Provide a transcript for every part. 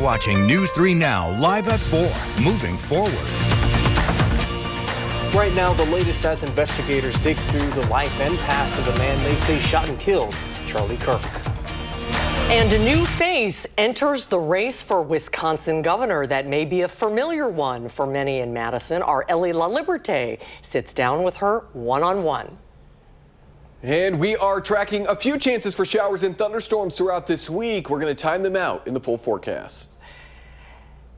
watching News 3 Now, live at 4, moving forward. Right now, the latest as investigators dig through the life and past of the man they say shot and killed Charlie Kirk. And a new face enters the race for Wisconsin governor that may be a familiar one for many in Madison. Our Ellie LaLiberte sits down with her one-on-one. And we are tracking a few chances for showers and thunderstorms throughout this week. We're going to time them out in the full forecast.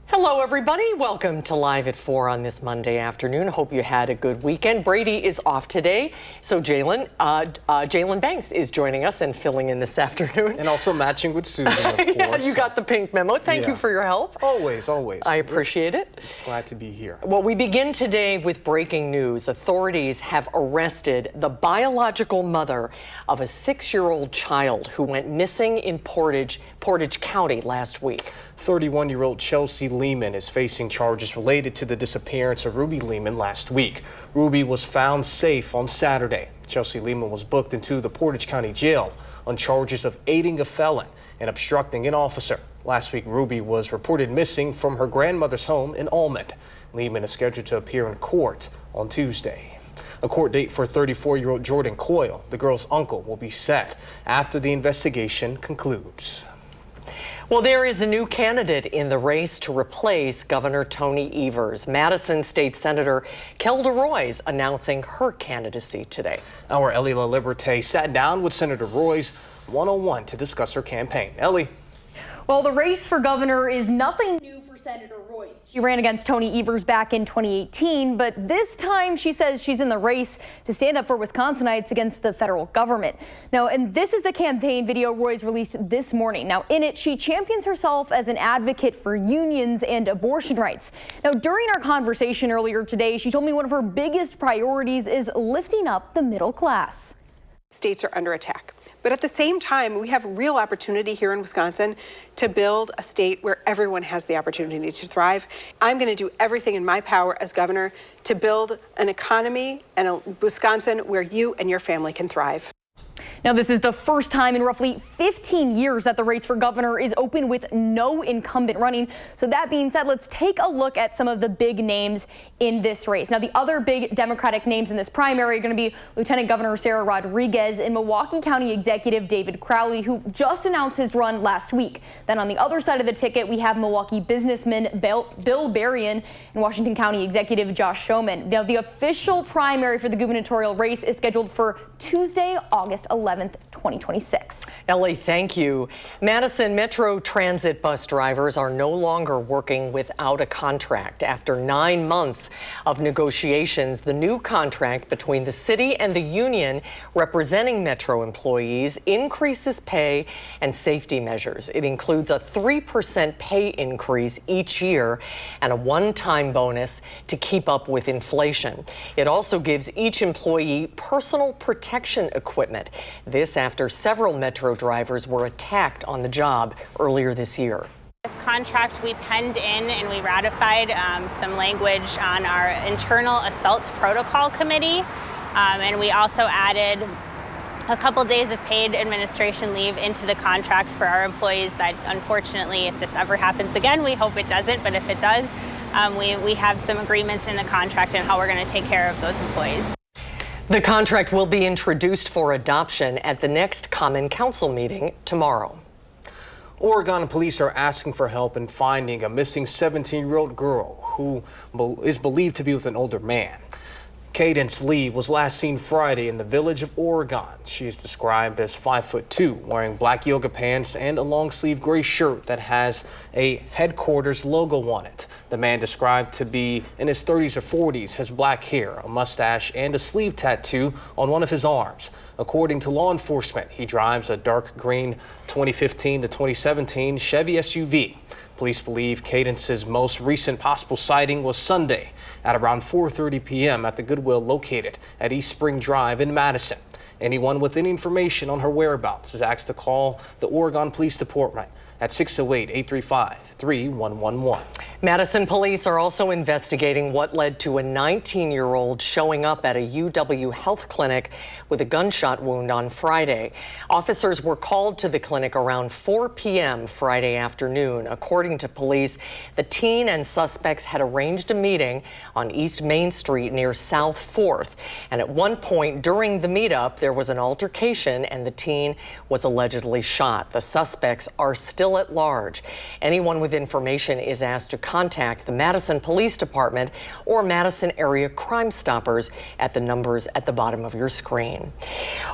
Hello, everybody. Welcome to Live at 4 on this Monday afternoon. Hope you had a good weekend. Brady is off today, so Jalen Banks is joining us and filling in this afternoon. And also matching with Susan, of course. Yeah, you got the pink memo. Thank you for your help. Always, always. I appreciate it. Glad to be here. Well, we begin today with breaking news. Authorities have arrested the biological mother of a 6-year-old child who went missing in Portage County last week. 31-year-old Chelsea Lehman is facing charges related to the disappearance of Ruby Lehman last week. Ruby was found safe on Saturday. Chelsea Lehman was booked into the Portage County Jail on charges of aiding a felon and obstructing an officer. Last week, Ruby was reported missing from her grandmother's home in Almond. Lehman is scheduled to appear in court on Tuesday. A court date for 34-year-old Jordan Coyle, the girl's uncle, will be set after the investigation concludes. Well, there is a new candidate in the race to replace Governor Tony Evers. Madison State Senator Kelda Roys announcing her candidacy today. Our Ellie LaLiberte sat down with Senator Roys one-on-one to discuss her campaign. Ellie. Well, the race for governor is nothing new for Senator Roys. She ran against Tony Evers back in 2018, but this time she says she's in the race to stand up for Wisconsinites against the federal government. Now, and this is the campaign video Roys released this morning. Now, in it, she champions herself as an advocate for unions and abortion rights. Now, during our conversation earlier today, she told me one of her biggest priorities is lifting up the middle class. States are under attack. But at the same time, we have real opportunity here in Wisconsin to build a state where everyone has the opportunity to thrive. I'm going to do everything in my power as governor to build an economy and a Wisconsin where you and your family can thrive. Now, this is the first time in roughly 15 years that the race for governor is open with no incumbent running. So that being said, let's take a look at some of the big names in this race. Now, the other big Democratic names in this primary are going to be Lieutenant Governor Sarah Rodriguez and Milwaukee County Executive David Crowley, who just announced his run last week. Then on the other side of the ticket, we have Milwaukee businessman Bill Berrien and Washington County Executive Josh Schoeman. Now, the official primary for the gubernatorial race is scheduled for Tuesday, August 11th, 2026. Ellie, thank you. Madison Metro Transit bus drivers are no longer working without a contract. After 9 months of negotiations, the new contract between the city and the union representing Metro employees increases pay and safety measures. It includes a 3% pay increase each year and a one-time bonus to keep up with inflation. It also gives each employee personal protection equipment. This after several Metro drivers were attacked on the job earlier this year. This contract we penned in and we ratified some language on our internal assaults protocol committee, and we also added a couple days of paid administration leave into the contract for our employees that, unfortunately, if this ever happens again, we hope it doesn't, but if it does, we have some agreements in the contract on how we're going to take care of those employees. The contract will be introduced for adoption at the next Common Council meeting tomorrow. Oregon police are asking for help in finding a missing 17-year-old girl who is believed to be with an older man. Cadence Lee was last seen Friday in the village of Oregon. She is described as 5'2", wearing black yoga pants and a long-sleeve gray shirt that has a headquarters logo on it. The man, described to be in his 30s or 40s, has black hair, a mustache, and a sleeve tattoo on one of his arms. According to law enforcement, he drives a dark green 2015 to 2017 Chevy SUV. Police believe Cadence's most recent possible sighting was Sunday at around 4:30 p.m. at the Goodwill located at East Spring Drive in Madison. Anyone with any information on her whereabouts is asked to call the Oregon Police Department at 608-835-3111. Madison police are also investigating what led to a 19-year-old showing up at a UW health clinic with a gunshot wound on Friday. Officers were called to the clinic around 4 p.m. Friday afternoon. According to police, the teen and suspects had arranged a meeting on East Main Street near South 4th. And at one point during the meetup, there was an altercation and the teen was allegedly shot. The suspects are still at large. Anyone with information is asked to contact the Madison Police Department or Madison Area Crime Stoppers at the numbers at the bottom of your screen.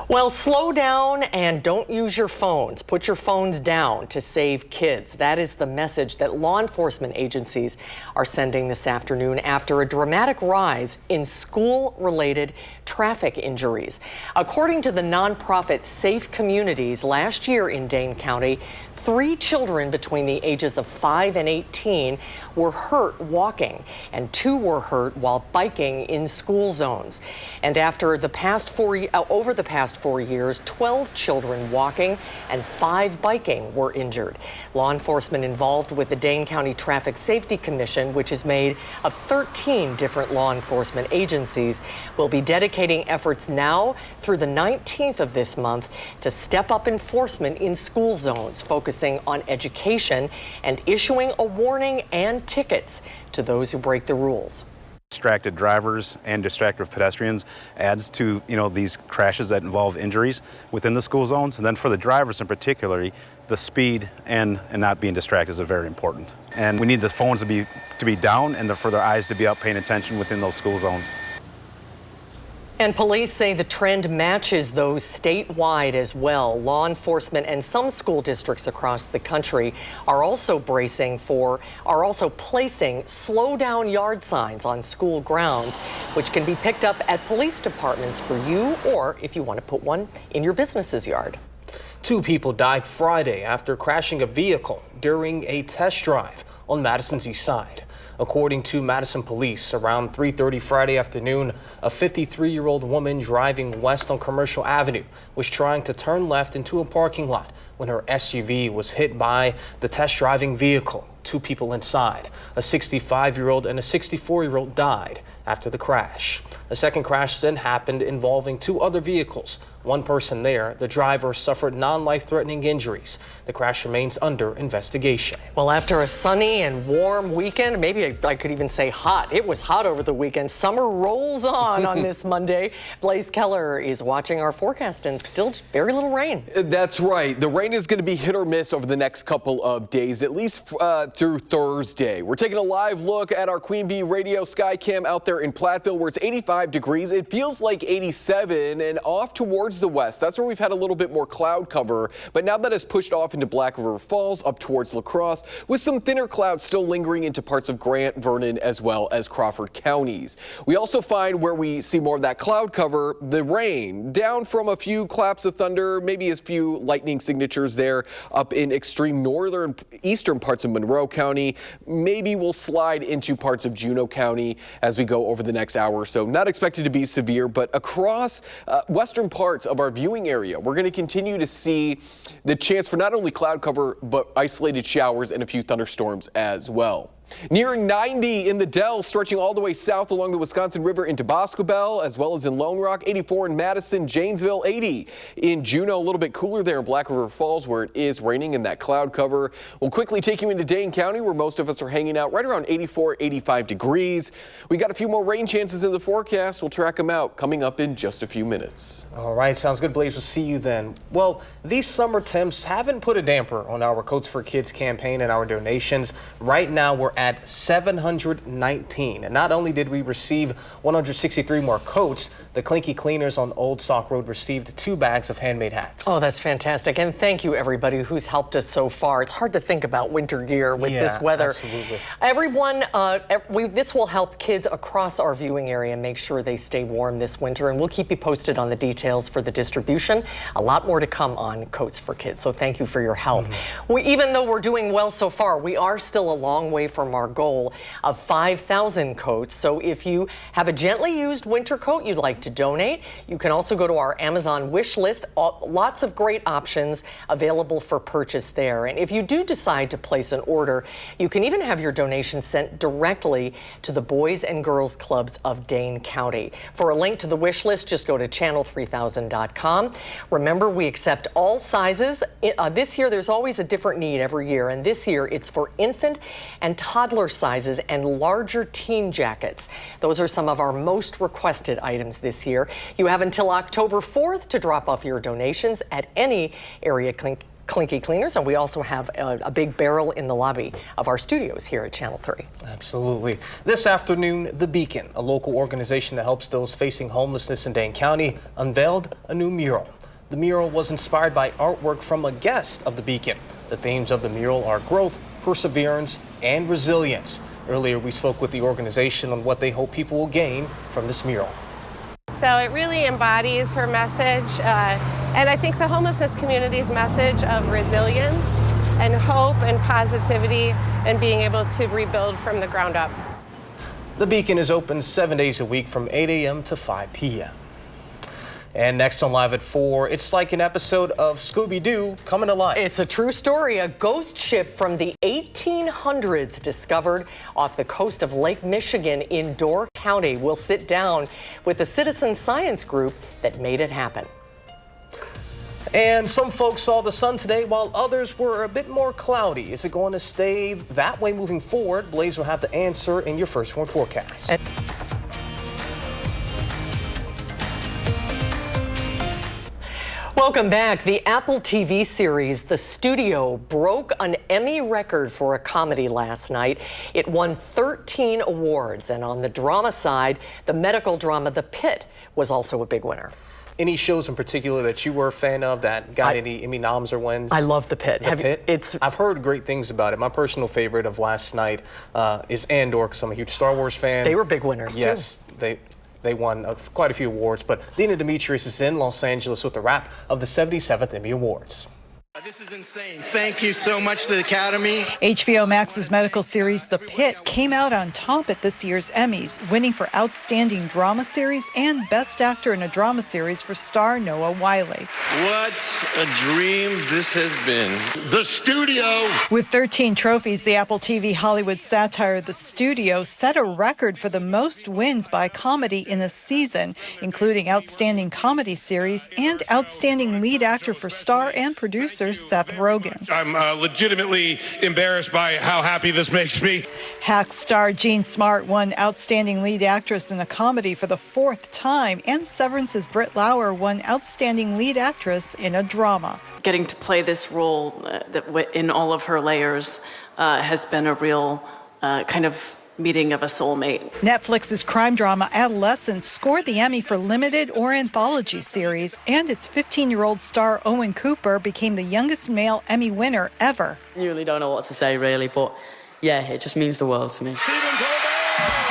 Well, slow down and don't use your phones. Put your phones down to save kids. That is the message that law enforcement agencies are sending this afternoon after a dramatic rise in school-related traffic injuries. According to the nonprofit Safe Communities, last year in Dane County, 3 children between the ages of 5 and 18 were hurt walking, and 2 were hurt while biking in school zones. And over the past 4 years, 12 children walking and 5 biking were injured. Law enforcement involved with the Dane County Traffic Safety Commission, which is made of 13 different law enforcement agencies, will be dedicating efforts now through the 19th of this month to step up enforcement in school zones, focusing on education and issuing a warning and tickets to those who break the rules. Distracted drivers and distracted pedestrians adds to these crashes that involve injuries within the school zones. And then for the drivers in particular, the speed and not being distracted is very important. And we need the phones to be down and for their eyes to be up paying attention within those school zones. And police say the trend matches those statewide as well. Law enforcement and some school districts across the country are also placing slow down yard signs on school grounds, which can be picked up at police departments for you or if you want to put one in your business's yard. 2 people died Friday after crashing a vehicle during a test drive on Madison's east side. According to Madison police, around 3:30 Friday afternoon, a 53-year-old woman driving west on Commercial Avenue was trying to turn left into a parking lot when her SUV was hit by the test driving vehicle. 2 people inside, a 65-year-old and a 64-year-old, died after the crash. A second crash then happened involving 2 other vehicles. 1 person there, the driver, suffered non-life-threatening injuries. The crash remains under investigation. Well, after a sunny and warm weekend, maybe I could even say hot. It was hot over the weekend. Summer rolls on this Monday. Blaze Keller is watching our forecast and still very little rain. That's right. The rain is going to be hit or miss over the next couple of days, at least through Thursday. We're taking a live look at our Queen Bee Radio Skycam out there in Platteville where it's 85 degrees. It feels like 87 and off towards the west. That's where we've had a little bit more cloud cover, but now that has pushed off into Black River Falls up towards La Crosse with some thinner clouds still lingering into parts of Grant, Vernon, as well as Crawford counties. We also find where we see more of that cloud cover, the rain down from a few claps of thunder, maybe a few lightning signatures there up in extreme northern eastern parts of Monroe County. Maybe we'll slide into parts of Juneau County as we go over the next hour or so. Not expected to be severe, but across western parts of our viewing area, we're going to continue to see the chance for not only cloud cover, but isolated showers and a few thunderstorms as well. Nearing 90 in the Dell, stretching all the way south along the Wisconsin River into Boscobel, as well as in Lone Rock. 84 in Madison, Janesville. 80 in Juneau, a little bit cooler there in Black River Falls where it is raining in that cloud cover. We'll quickly take you into Dane County where most of us are hanging out right around 84, 85 degrees. We got a few more rain chances in the forecast. We'll track them out coming up in just a few minutes. All right, sounds good, Blaze. We'll see you then. Well, these summer temps haven't put a damper on our Coats for Kids campaign and our donations. Right now, we're at 719. And not only did we receive 163 more coats, the Clinky Cleaners on Old Sauk Road received 2 bags of handmade hats. Oh, that's fantastic. And thank you, everybody who's helped us so far. It's hard to think about winter gear with this weather. Absolutely. Everyone, this will help kids across our viewing area make sure they stay warm this winter. And we'll keep you posted on the details for the distribution. A lot more to come on Coats for Kids. So thank you for your help. Even though we're doing well so far, we are still a long way from from our goal of 5,000 coats. So if you have a gently used winter coat you'd like to donate, you can also go to our Amazon wish list. Lots of great options available for purchase there. And if you do decide to place an order, you can even have your donation sent directly to the Boys and Girls Clubs of Dane County. For a link to the wish list, just go to channel3000.com. Remember, we accept all sizes. This year, there's always a different need every year, and this year it's for infant and toddler sizes and larger teen jackets. Those are some of our most requested items this year. You have until October 4th to drop off your donations at any area Clinky Cleaners, and we also have a big barrel in the lobby of our studios here at Channel 3. Absolutely. This afternoon, The Beacon, a local organization that helps those facing homelessness in Dane County, unveiled a new mural. The mural was inspired by artwork from a guest of The Beacon. The themes of the mural are growth, perseverance, and resilience. Earlier, we spoke with the organization on what they hope people will gain from this mural. So it really embodies her message, and I think the homelessness community's message of resilience and hope and positivity and being able to rebuild from the ground up. The Beacon is open 7 days a week from 8 a.m. to 5 p.m. And next on Live at 4, it's like an episode of Scooby-Doo coming to life. It's a true story. A ghost ship from the 1800s discovered off the coast of Lake Michigan in Door County. We'll sit down with the citizen science group that made it happen. And some folks saw the sun today while others were a bit more cloudy. Is it going to stay that way moving forward? Blaze will have the answer in your first one forecast. Welcome back. The Apple TV series, The Studio, broke an Emmy record for a comedy last night. It won 13 awards. And on the drama side, the medical drama The Pit was also a big winner. Any shows in particular that you were a fan of that got any Emmy noms or wins? I love The Pit. I've heard great things about it. My personal favorite of last night is Andor, because I'm a huge Star Wars fan. They were big winners, yes, too. They won quite a few awards, but Dina Demetrius is in Los Angeles with the wrap of the 77th Emmy Awards. This is insane. Thank you so much to the Academy. HBO Max's medical series The Pit came out on top at this year's Emmys, winning for Outstanding Drama Series and Best Actor in a Drama Series for star Noah Wyle. What a dream this has been. The Studio. With 13 trophies, the Apple TV Hollywood satire The Studio set a record for the most wins by comedy in a season, including Outstanding Comedy Series and Outstanding Lead Actor for star and producer Seth Rogen. I'm legitimately embarrassed by how happy this makes me. Hacks star Jean Smart won Outstanding Lead Actress in a Comedy for the 4th time, and Severance's Britt Lauer won Outstanding Lead Actress in a Drama. Getting to play this role in all of her layers has been a real kind of meeting of a soulmate. Netflix's crime drama Adolescence scored the Emmy for limited or anthology series, and its 15-year-old star Owen Cooper became the youngest male Emmy winner ever. You really don't know what to say, really, but yeah, it just means the world to me.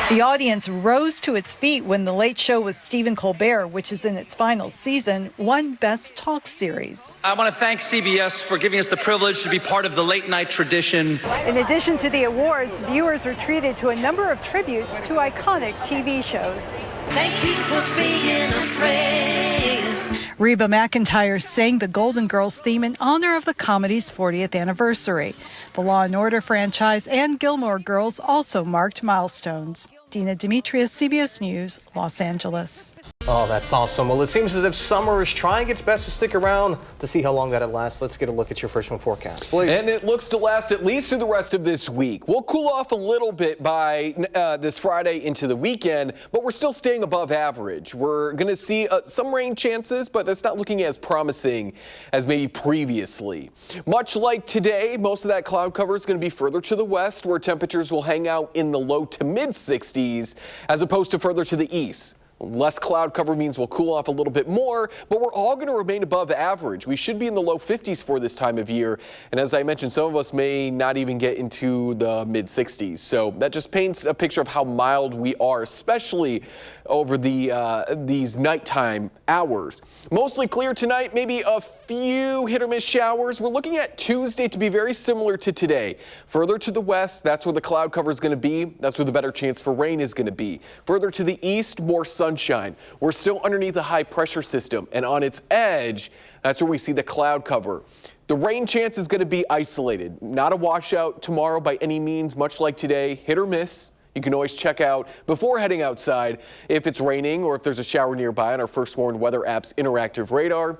The audience rose to its feet when The Late Show with Stephen Colbert, which is in its final season, won Best Talk Series. I want to thank CBS for giving us the privilege to be part of the late night tradition. In addition to the awards, viewers were treated to a number of tributes to iconic TV shows. Thank you for being a friend. Reba McEntire sang the Golden Girls theme in honor of the comedy's 40th anniversary. The Law & Order franchise and Gilmore Girls also marked milestones. Dina Demetrius, CBS News, Los Angeles. Oh, that's awesome. Well, it seems as if summer is trying its best to stick around. To see how long that'll last, let's get a look at your first one forecast, please. And it looks to last at least through the rest of this week. We'll cool off a little bit by this Friday into the weekend, but we're still staying above average. We're going to see some rain chances, but that's not looking as promising as maybe previously. Much like today, most of that cloud cover is going to be further to the west, where temperatures will hang out in the low to mid 60s, as opposed to further to the east. Less cloud cover means we'll cool off a little bit more, but we're all going to remain above average. We should be in the low 50s for this time of year. And as I mentioned, some of us may not even get into the mid 60s. So that just paints a picture of how mild we are, especially over these nighttime hours. Mostly clear tonight, maybe a few hit or miss showers. We're looking at Tuesday to be very similar to today. Further to the west, that's where the cloud cover is going to be. That's where the better chance for rain is going to be. Further to the east, more sunshine. We're still underneath the high pressure system, and on its edge, that's where we see the cloud cover. The rain chance is going to be isolated. Not a washout tomorrow by any means, much like today, hit or miss. You can always check out before heading outside if it's raining or if there's a shower nearby on our First Warned Weather app's interactive radar.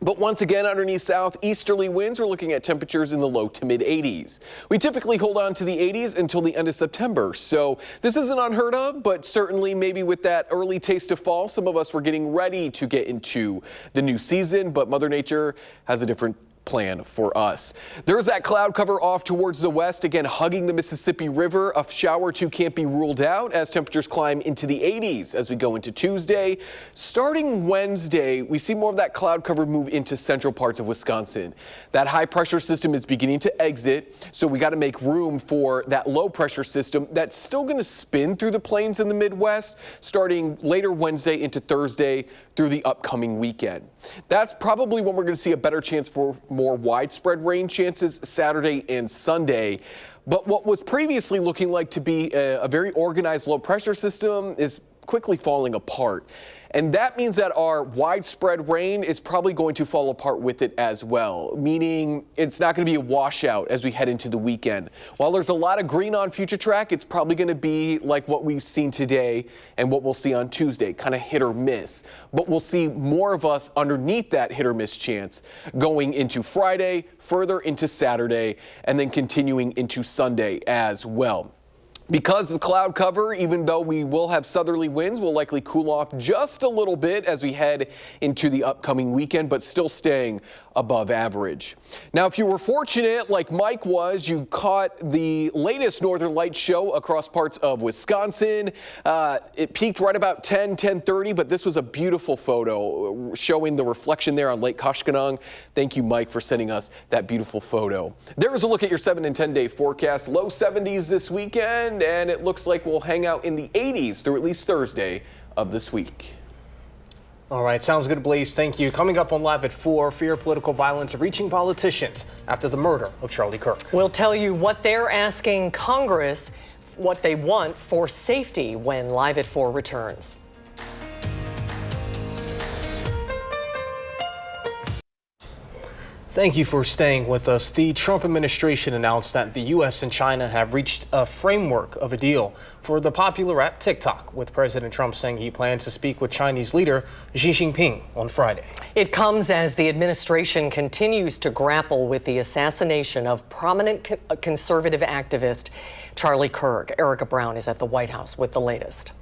But once again, underneath southeasterly winds, we're looking at temperatures in the low to mid 80s. We typically hold on to the 80s until the end of September. So this isn't unheard of, but certainly maybe with that early taste of fall, some of us were getting ready to get into the new season, but Mother Nature has a different plan for us. There's that cloud cover off towards the west, again hugging the Mississippi River. A shower or two can't be ruled out as temperatures climb into the 80s as we go into Tuesday. Starting Wednesday, we see more of that cloud cover move into central parts of Wisconsin. That high pressure system is beginning to exit, so we got to make room for that low pressure system that's still going to spin through the plains in the Midwest starting later Wednesday into Thursday through the upcoming weekend. That's probably when we're going to see a better chance for more widespread rain chances Saturday and Sunday. But what was previously looking like to be a very organized low pressure system is quickly falling apart. And that means that our widespread rain is probably going to fall apart with it as well, meaning it's not going to be a washout as we head into the weekend. While there's a lot of green on Future Track, it's probably going to be like what we've seen today and what we'll see on Tuesday, kind of hit or miss. But we'll see more of us underneath that hit or miss chance going into Friday, further into Saturday, and then continuing into Sunday as well. Because the cloud cover, even though we will have southerly winds, will likely cool off just a little bit as we head into the upcoming weekend, but still staying above average. Now, if you were fortunate, like Mike was, you caught the latest Northern Lights show across parts of Wisconsin. It peaked right about 10:30, but this was a beautiful photo showing the reflection there on Lake Koshkonong. Thank you, Mike, for sending us that beautiful photo. There's a look at your 7 and 10 day forecast. Low 70s this weekend, and it looks like we'll hang out in the 80s through at least Thursday of this week. All right, sounds good, Blaze. Thank you. Coming up on Live at 4, fear political violence reaching politicians after the murder of Charlie Kirk. We'll tell you what they're asking Congress, what they want for safety when Live at 4 returns. Thank you for staying with us. The Trump administration announced that the U.S. and China have reached a framework of a deal for the popular app TikTok, with President Trump saying he plans to speak with Chinese leader Xi Jinping on Friday. It comes as the administration continues to grapple with the assassination of prominent conservative activist Charlie Kirk. Erica Brown is at the White House with the latest.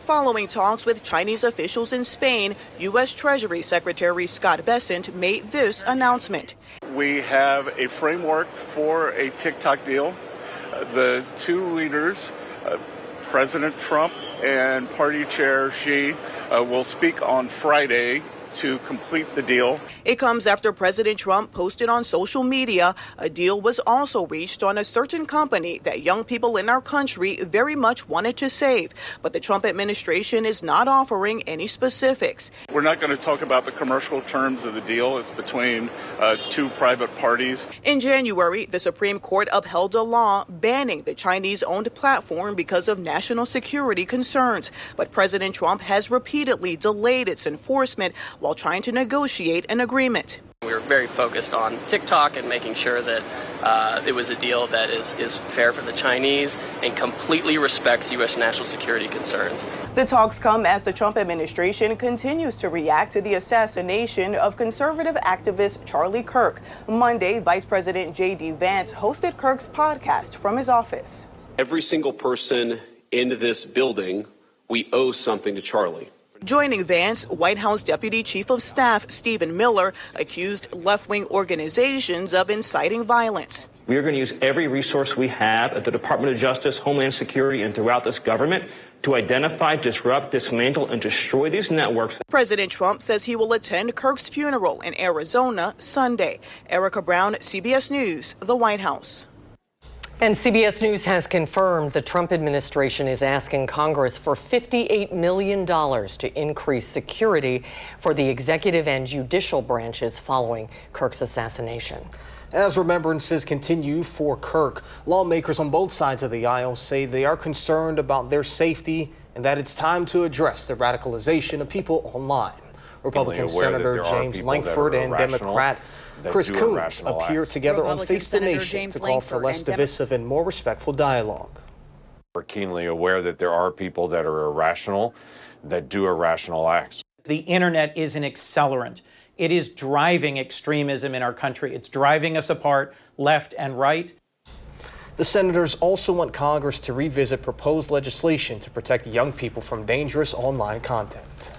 Following talks with Chinese officials in Spain, U.S. Treasury Secretary Scott Bessent made this announcement. We have a framework for a TikTok deal. The two leaders, President Trump and Party Chair Xi, will speak on Friday to complete the deal. It comes after President Trump posted on social media a deal was also reached on a certain company that young people in our country very much wanted to save, but the Trump administration is not offering any specifics. We're not going to talk about the commercial terms of the deal. It's between two private parties. In January, the Supreme Court upheld a law banning the Chinese-owned platform because of national security concerns, but President Trump has repeatedly delayed its enforcement while trying to negotiate an agreement. We were very focused on TikTok and making sure that it was a deal that is fair for the Chinese and completely respects U.S. national security concerns. The talks come as the Trump administration continues to react to the assassination of conservative activist Charlie Kirk. Monday, Vice President J.D. Vance hosted Kirk's podcast from his office. Every single person in this building, we owe something to Charlie. Joining Vance, White House Deputy Chief of Staff Stephen Miller accused left-wing organizations of inciting violence. We are going to use every resource we have at the Department of Justice, Homeland Security, and throughout this government to identify, disrupt, dismantle, and destroy these networks. President Trump says he will attend Kirk's funeral in Arizona Sunday. Erica Brown, CBS News, the White House. And CBS News has confirmed the Trump administration is asking Congress for $58 million to increase security for the executive and judicial branches following Kirk's assassination. As remembrances continue for Kirk, lawmakers on both sides of the aisle say they are concerned about their safety and that it's time to address the radicalization of people online. Republican Senator James Lankford and Democrat Chris Coons appear together on Face the Nation to call for less divisive and more respectful dialogue. We're keenly aware that there are people that are irrational, that do irrational acts. The internet is an accelerant. It is driving extremism in our country. It's driving us apart, left and right. The senators also want Congress to revisit proposed legislation to protect young people from dangerous online content.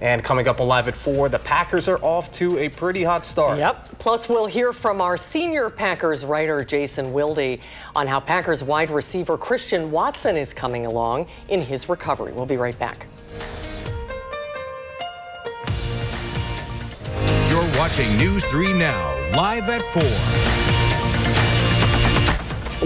And coming up on Live at 4, the Packers are off to a pretty hot start. Yep. Plus, we'll hear from our senior Packers writer, Jason Wilde, on how Packers wide receiver Christian Watson is coming along in his recovery. We'll be right back. You're watching News 3 Now, live at 4.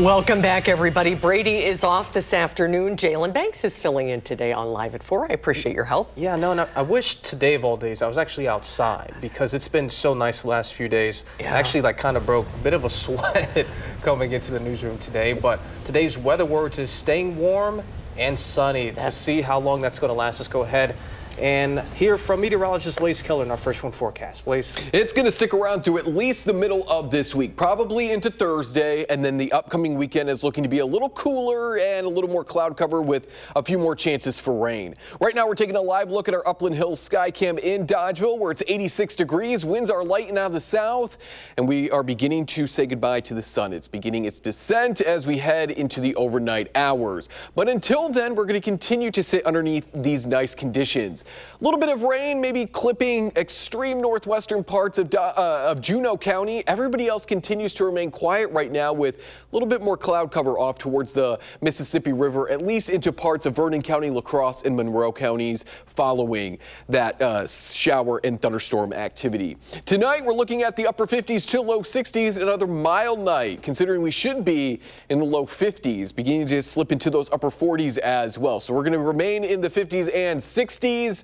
Welcome back, everybody. Brady is off this afternoon. Jalen Banks is filling in today on Live at 4. I appreciate your help. Yeah, no, I wish today of all days I was actually outside because it's been so nice the last few days. Yeah. I actually kind of broke a bit of a sweat coming into the newsroom today, but today's weather words is staying warm and sunny. To see how long that's going to last, let's go ahead and hear from meteorologist Blaze Keller in our First One forecast. Blaze? It's going to stick around through at least the middle of this week, probably into Thursday, and then the upcoming weekend is looking to be a little cooler and a little more cloud cover with a few more chances for rain. Right now, we're taking a live look at our Upland Hills sky cam in Dodgeville, where it's 86 degrees. Winds are light and out of the south, and we are beginning to say goodbye to the sun. It's beginning its descent as we head into the overnight hours. But until then, we're going to continue to sit underneath these nice conditions. A little bit of rain, maybe clipping extreme northwestern parts of Juneau County. Everybody else continues to remain quiet right now with a little bit more cloud cover off towards the Mississippi River, at least into parts of Vernon County, La Crosse, and Monroe counties following that shower and thunderstorm activity. Tonight, we're looking at the upper 50s to low 60s, another mild night, considering we should be in the low 50s, beginning to slip into those upper 40s as well. So we're going to remain in the 50s and 60s.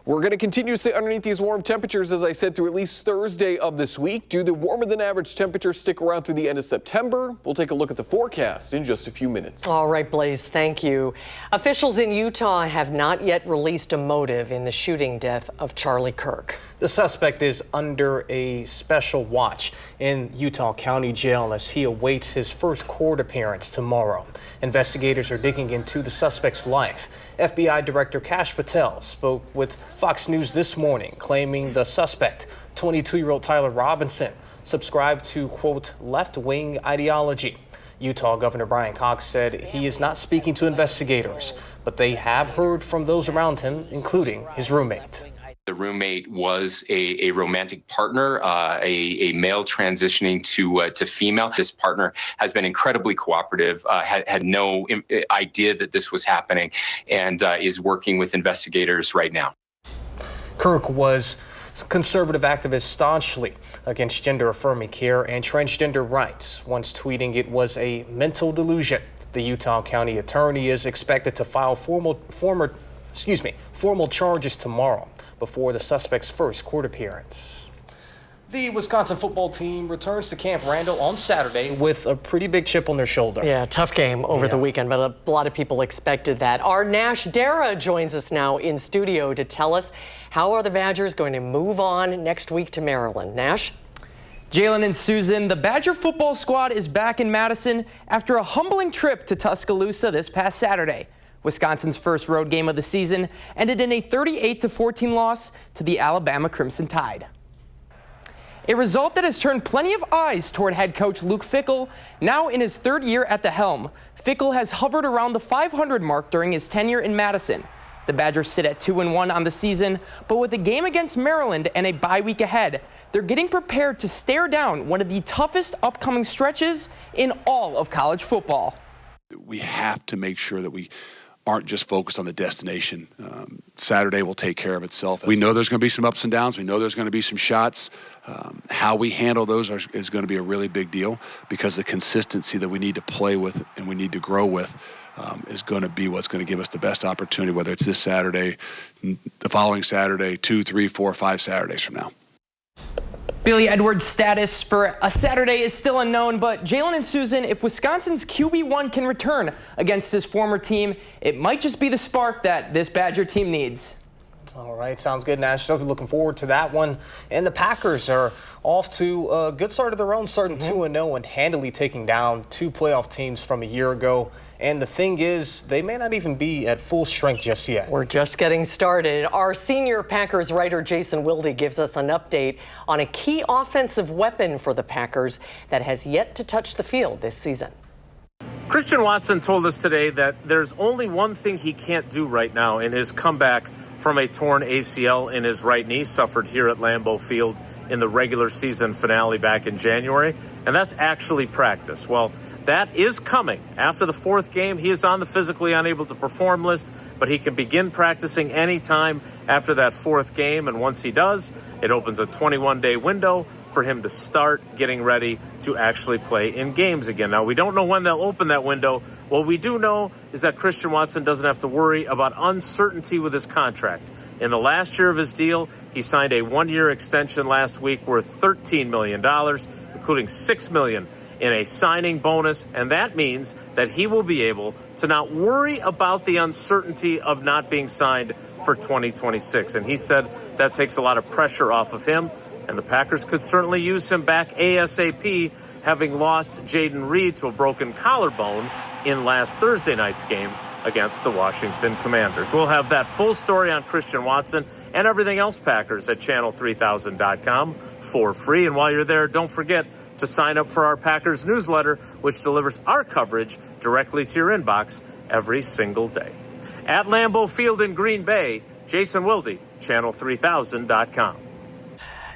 We're going to continue to stay underneath these warm temperatures, as I said, through at least Thursday of this week. Do the warmer than average temperatures stick around through the end of September? We'll take a look at the forecast in just a few minutes. All right, Blaze, thank you. Officials in Utah have not yet released a motive in the shooting death of Charlie Kirk. The suspect is under a special watch in Utah County Jail as he awaits his first court appearance tomorrow. Investigators are digging into the suspect's life. FBI Director Kash Patel spoke with Fox News this morning, claiming the suspect, 22-year-old Tyler Robinson, subscribed to, quote, left-wing ideology. Utah Governor Brian Cox said he is not speaking to investigators, but they have heard from those around him, including his roommate. The roommate was a romantic partner, a male transitioning to female. This partner has been incredibly cooperative, had no idea that this was happening, and is working with investigators right now. Kirk was a conservative activist staunchly against gender-affirming care and transgender rights, once tweeting it was a mental delusion. The Utah County attorney is expected to file formal charges tomorrow before the suspect's first court appearance. The Wisconsin football team returns to Camp Randall on Saturday with a pretty big chip on their shoulder. Yeah, tough game over the weekend, but a lot of people expected that. Our Nash Dara joins us now in studio to tell us how are the Badgers going to move on next week to Maryland. Nash? Jalen and Susan, the Badger football squad is back in Madison after a humbling trip to Tuscaloosa this past Saturday. Wisconsin's first road game of the season ended in a 38-14 loss to the Alabama Crimson Tide. A result that has turned plenty of eyes toward head coach Luke Fickell, now in his third year at the helm. Fickell has hovered around the 500 mark during his tenure in Madison. The Badgers sit at 2-1 on the season, but with a game against Maryland and a bye week ahead, they're getting prepared to stare down one of the toughest upcoming stretches in all of college football. We have to make sure that we aren't just focused on the destination. Saturday will take care of itself. We know there's going to be some ups and downs. We know there's going to be some shots. How we handle those is going to be a really big deal, because the consistency that we need to play with and we need to grow with is going to be what's going to give us the best opportunity, whether it's this Saturday, the following Saturday, 2, 3, 4, 5 Saturdays from now. Billy Edwards' status for a Saturday is still unknown, but Jalen and Susan, if Wisconsin's QB1 can return against his former team, it might just be the spark that this Badger team needs. All right, sounds good, Nash. Looking forward to that one. And the Packers are off to a good start of their own, starting 2-0 and handily taking down 2 playoff teams from a year ago. And the thing is, they may not even be at full strength just yet. We're just getting started. Our senior Packers writer, Jason Wilde, gives us an update on a key offensive weapon for the Packers that has yet to touch the field this season. Christian Watson told us today that there's only one thing he can't do right now in his comeback from a torn ACL in his right knee, suffered here at Lambeau Field in the regular season finale back in January, and that's actually practice. Well, that is coming. After the 4th game, he is on the physically unable to perform list, but he can begin practicing anytime after that 4th game, and once he does, it opens a 21-day window for him to start getting ready to actually play in games again. Now, we don't know when they'll open that window. What we do know is that Christian Watson doesn't have to worry about uncertainty with his contract. In the last year of his deal, he signed a 1-year extension last week worth $13 million, including $6 million in a signing bonus, and that means that he will be able to not worry about the uncertainty of not being signed for 2026. And he said that takes a lot of pressure off of him, and the Packers could certainly use him back ASAP, having lost Jaden Reed to a broken collarbone in last Thursday night's game against the Washington Commanders. We'll have that full story on Christian Watson and everything else Packers at channel3000.com for free. And while you're there, don't forget to sign up for our Packers newsletter, which delivers our coverage directly to your inbox every single day. At Lambeau Field in Green Bay, Jason Wilde, channel3000.com.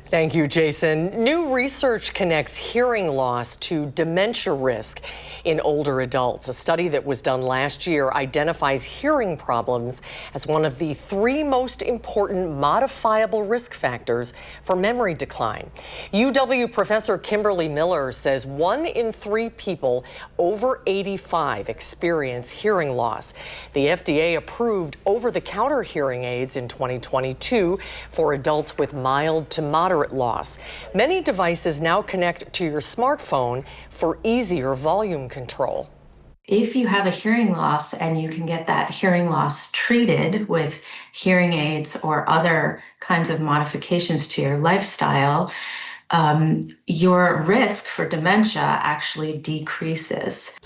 Thank you, Jason. New research connects hearing loss to dementia risk in older adults. A study that was done last year identifies hearing problems as one of the 3 most important modifiable risk factors for memory decline. UW professor Kimberly Miller says 1 in 3 people over 85 experience hearing loss. The FDA approved over-the-counter hearing aids in 2022 for adults with mild to moderate loss. Many devices now connect to your smartphone for easier volume control. If you have a hearing loss and you can get that hearing loss treated with hearing aids or other kinds of modifications to your lifestyle, your risk for dementia actually decreases.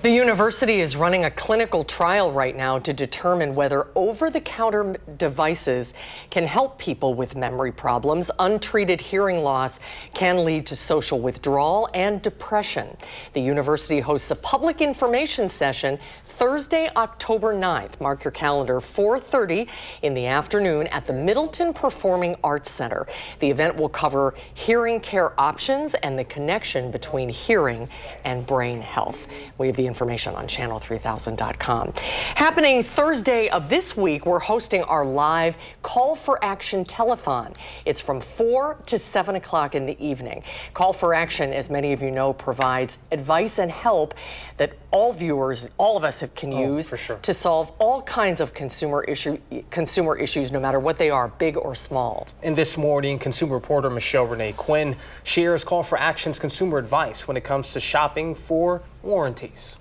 The university is running a clinical trial right now to determine whether over-the-counter devices can help people with memory problems. Untreated hearing loss can lead to social withdrawal and depression. The university hosts a public information session Thursday, October 9th. Mark your calendar, 4:30 in the afternoon at the Middleton Performing Arts Center. The event will cover hearing care options and the connection between hearing and brain health. We have the information on channel3000.com. Happening Thursday of this week, we're hosting our live Call for Action telethon. It's from 4 to 7 o'clock in the evening. Call for Action, as many of you know, provides advice and help that all viewers, all of us can use to solve all kinds of consumer issues, no matter what they are, big or small. And this morning, consumer reporter Michelle Renee Quinn shares Call for Action's consumer advice when it comes to shopping for warranties.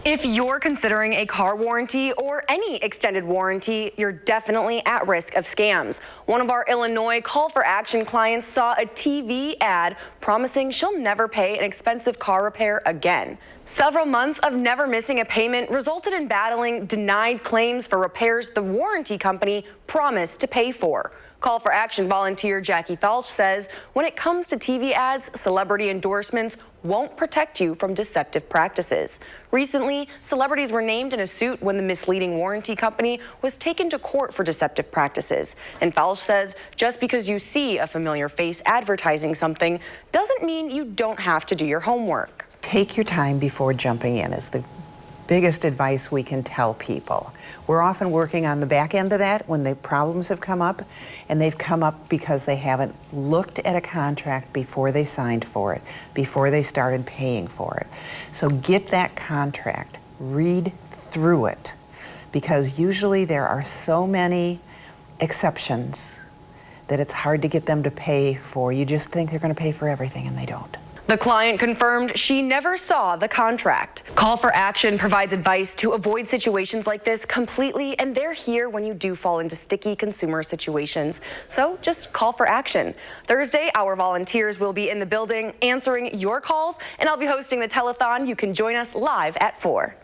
If you're considering a car warranty or any extended warranty, you're definitely at risk of scams. One of our Illinois Call for Action clients saw a TV ad promising she'll never pay an expensive car repair again. Several months of never missing a payment resulted in battling denied claims for repairs the warranty company promised to pay for. Call for Action volunteer Jackie Felsch says when it comes to TV ads, celebrity endorsements won't protect you from deceptive practices. Recently, celebrities were named in a suit when the misleading warranty company was taken to court for deceptive practices. And Felsch says just because you see a familiar face advertising something doesn't mean you don't have to do your homework. Take your time before jumping in is the biggest advice we can tell people. We're often working on the back end of that when the problems have come up, and they've come up because they haven't looked at a contract before they signed for it, before they started paying for it. So get that contract, read through it, because usually there are so many exceptions that it's hard to get them to pay for. You just think they're going to pay for everything, and they don't. The client confirmed she never saw the contract. Call for Action provides advice to avoid situations like this completely, and they're here when you do fall into sticky consumer situations. So just call for action. Thursday, our volunteers will be in the building answering your calls, and I'll be hosting the telethon. You can join us live at 4.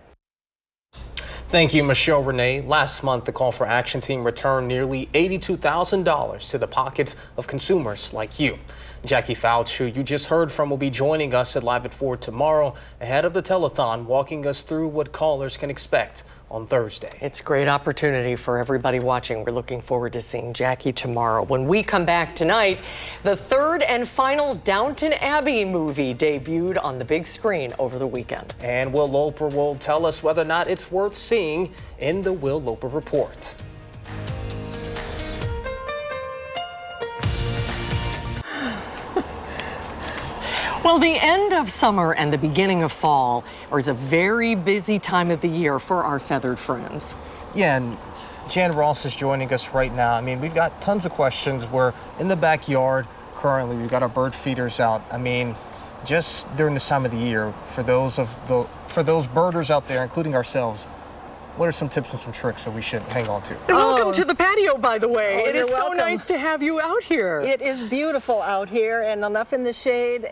Thank you, Michelle Renee. Last month, the Call for Action team returned nearly $82,000 to the pockets of consumers like you. Jackie Fouch, who you just heard from, will be joining us at Live at 4 tomorrow ahead of the telethon, walking us through what callers can expect on Thursday. It's a great opportunity for everybody watching. We're looking forward to seeing Jackie tomorrow. When we come back tonight, the third and final Downton Abbey movie debuted on the big screen over the weekend. And Will Loper will tell us whether or not it's worth seeing in the Will Loper Report. Well, the end of summer and the beginning of fall is a very busy time of the year for our feathered friends. Yeah, and Jan Ross is joining us right now. I mean, we've got tons of questions. We're in the backyard currently. We've got our bird feeders out. I mean, just during this time of the year, for those birders out there, including ourselves, what are some tips and some tricks that we should hang on to? And welcome to the patio, by the way. Oh, it is so welcome. nice to have you out here. It is beautiful out here and enough in the shade,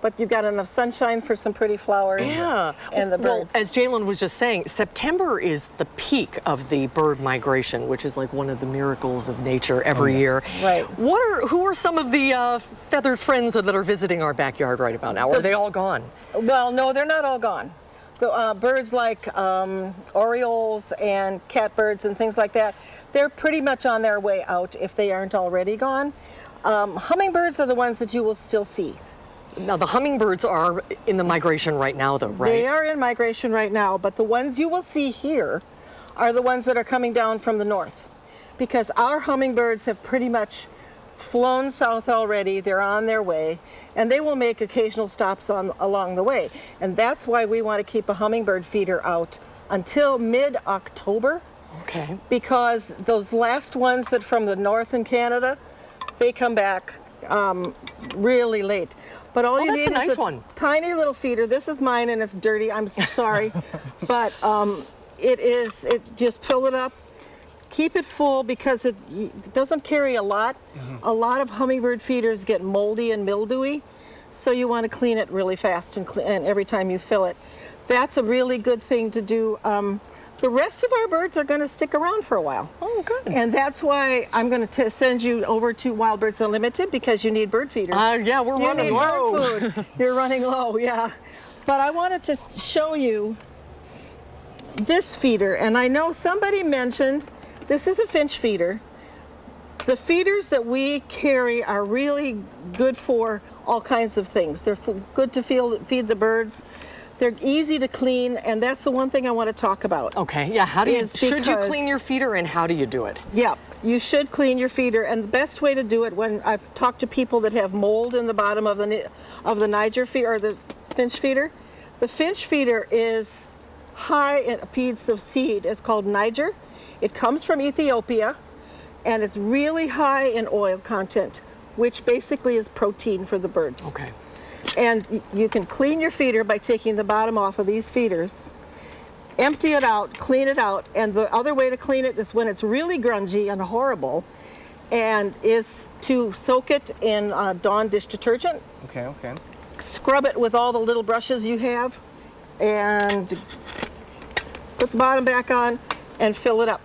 but you've got enough sunshine for some pretty flowers. Yeah. And the birds. Well, as Jalen was just saying, September is the peak of the bird migration, which is like one of the miracles of nature every year. Right. Who are some of the feathered friends that are visiting our backyard right about now? Or are they all gone? Well, no, they're not all gone. Birds like orioles and catbirds and things like that, they're pretty much on their way out if they aren't already gone. Hummingbirds are the ones that you will still see. Now, the hummingbirds are in the migration right now, though, right? They are in migration right now, but the ones you will see here are the ones that are coming down from the north, because our hummingbirds have pretty much flown south already. They're on their way, and they will make occasional stops along the way. And that's why we want to keep a hummingbird feeder out until mid-October. Okay. Because those last ones that from the north in Canada, they come back really late. But all you need is a tiny little feeder. This is mine, and it's dirty. I'm sorry, but just fill it up. Keep it full because it doesn't carry a lot. A lot of hummingbird feeders get moldy and mildewy, so you want to clean it really fast and every time you fill it. That's a really good thing to do. The rest of our birds are going to stick around for a while. Oh, good. And that's why I'm going to send you over to Wild Birds Unlimited, because you need bird feeders. Yeah, we're running low. Bird food. You're running low, yeah. But I wanted to show you this feeder, and I know somebody mentioned this is a finch feeder. The feeders that we carry are really good for all kinds of things. They're good to feed the birds. They're easy to clean, and that's the one thing I want to talk about. Okay, yeah, should you clean your feeder, and how do you do it? Yeah, you should clean your feeder, and the best way to do it, when I've talked to people that have mold in the bottom of the Niger feeder, or the finch feeder, the finch feeder is high in feeds of seed. It's called Niger. It comes from Ethiopia, and it's really high in oil content, which basically is protein for the birds. Okay. And you can clean your feeder by taking the bottom off of these feeders, empty it out, clean it out, and the other way to clean it is when it's really grungy and horrible, and is to soak it in Dawn dish detergent. Okay, okay. Scrub it with all the little brushes you have, and put the bottom back on and fill it up.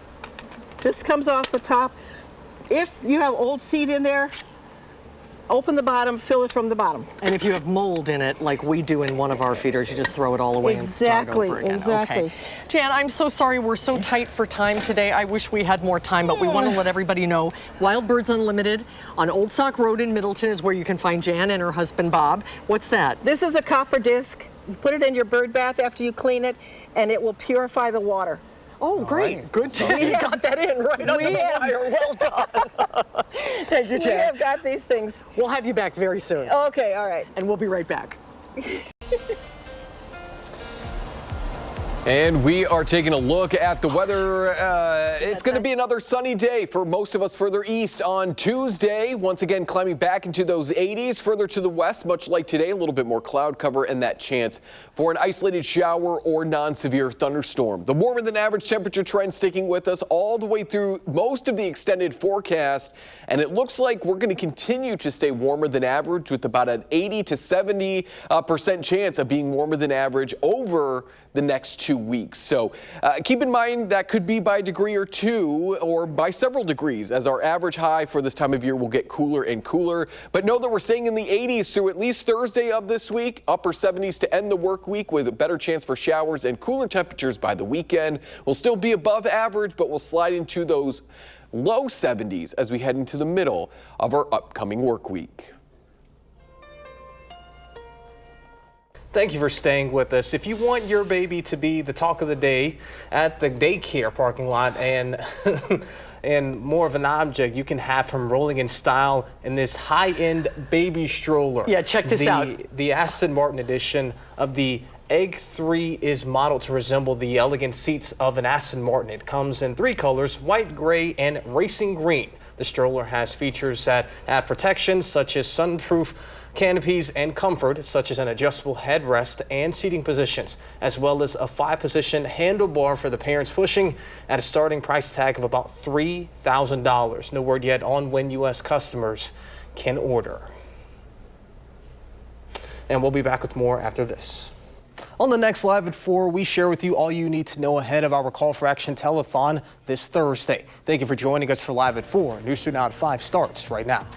This comes off the top. If you have old seed in there, open the bottom, fill it from the bottom. And if you have mold in it, like we do in one of our feeders, you just throw it all away and start over again. Exactly. Okay. Jan, I'm so sorry we're so tight for time today. I wish we had more time, but we want to let everybody know Wild Birds Unlimited on Old Sauk Road in Middleton is where you can find Jan and her husband Bob. What's that? This is a copper disc. put it in your bird bath after you clean it, and it will purify the water. Oh, great. Right. Good to you got that in right under the wire. Well done. Thank you, Chad. We have got these things. We'll have you back very soon. Okay, all right. And we'll be right back. And we are taking a look at the weather. It's going to be another sunny day for most of us further east on Tuesday. Once again, climbing back into those 80s. Further to the west, much like today, a little bit more cloud cover and that chance for an isolated shower or non-severe thunderstorm. The warmer than average temperature trend sticking with us all the way through most of the extended forecast. And it looks like we're going to continue to stay warmer than average with about an 80 to 70% chance of being warmer than average over the next 2 weeks. So keep in mind that could be by a degree or two or by several degrees, as our average high for this time of year will get cooler and cooler. But know that we're staying in the 80s through at least Thursday of this week, upper 70s to end the work week with a better chance for showers and cooler temperatures by the weekend. We'll still be above average, but we'll slide into those low 70s as we head into the middle of our upcoming work week. Thank you for staying with us. If you want your baby to be the talk of the day at the daycare parking lot and and more of an object, you can have him rolling in style in this high-end baby stroller. Yeah, check this out. The Aston Martin edition of the Egg 3 is modeled to resemble the elegant seats of an Aston Martin. It comes in 3 colors, white, gray, and racing green. The stroller has features that add protection, such as sunproof canopies and comfort, such as an adjustable headrest and seating positions, as well as a 5-position handlebar for the parents pushing at a starting price tag of about $3,000. No word yet on when U.S. customers can order. And we'll be back with more after this. On the next Live at 4, we share with you all you need to know ahead of our Call for Action telethon this Thursday. Thank you for joining us for Live at 4. News 2 Now at 5 starts right now.